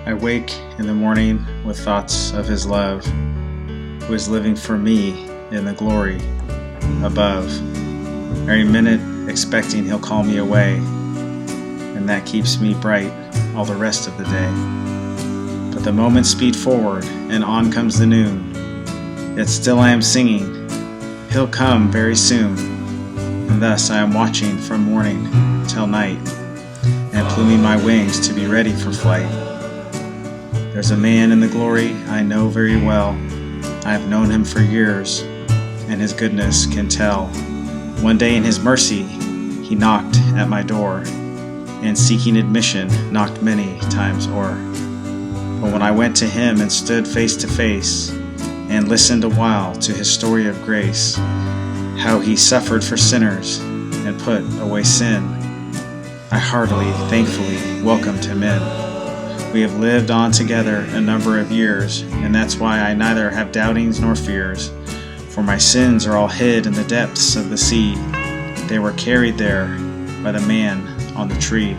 I wake in the morning with thoughts of His love, who is living for me in the glory above. Every minute expecting He'll call me away, and that keeps me bright all the rest of the day. But the moments speed forward, and on comes the noon. Yet still I am singing, He'll come very soon. And thus I am watching from morning till night, and pluming my wings to be ready for flight. There's a man in the glory I know very well. I have known Him for years, and His goodness can tell. One day in His mercy, He knocked at my door, and seeking admission, knocked many times o'er. But when I went to Him and stood face to face, and listened a while to His story of grace, how He suffered for sinners and put away sin, I heartily, thankfully welcomed Him in. We have lived on together a number of years, and that's why I neither have doubtings nor fears. For my sins are all hid in the depths of the sea. They were carried there by the man on the tree.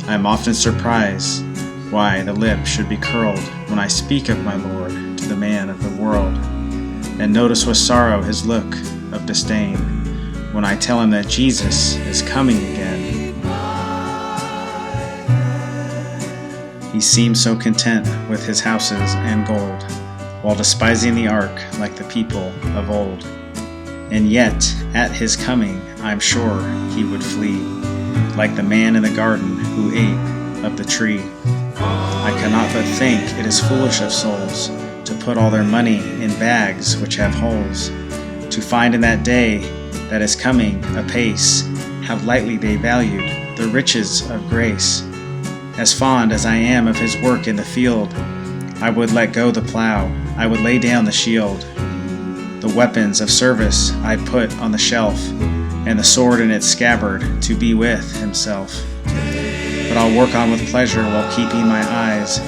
I am often surprised why the lip should be curled when I speak of my Lord to the man of the world, and notice with sorrow his look of disdain when I tell him that Jesus is coming again. He seems so content with his houses and gold, while despising the ark like the people of old. And yet, at his coming, I'm sure he would flee, like the man in the garden who ate of the tree. I cannot but think it is foolish of souls to put all their money in bags which have holes, to find in that day that is coming apace how lightly they valued the riches of grace. As fond as I am of His work in the field, I would let go the plow, I would lay down the shield. The weapons of service I'd put on the shelf, and the sword in its scabbard to be with Himself. But I'll work on with pleasure while keeping my eyes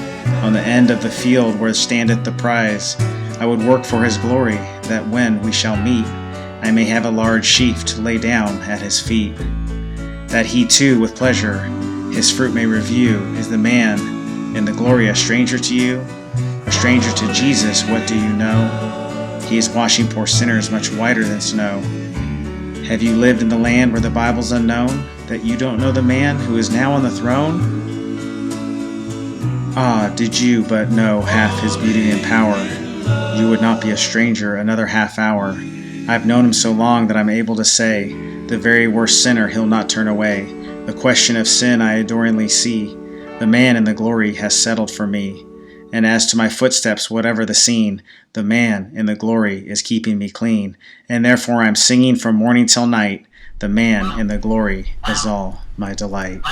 on the end of the field where standeth the prize. I would work for His glory, that when we shall meet, I may have a large sheaf to lay down at His feet. That He too with pleasure His fruit may review. Is the man in the glory a stranger to you? A stranger to Jesus, what do you know? He is washing poor sinners much whiter than snow. Have you lived in the land where the Bible's unknown, that you don't know the man who is now on the throne? Ah, did you but know half His beauty and power, you would not be a stranger another half hour. I've known Him so long that I'm able to say, the very worst sinner He'll not turn away. The question of sin I adoringly see. The man in the glory has settled for me. And as to my footsteps, whatever the scene, the man in the glory is keeping me clean. And therefore I'm singing from morning till night. The man in the glory is all my delight.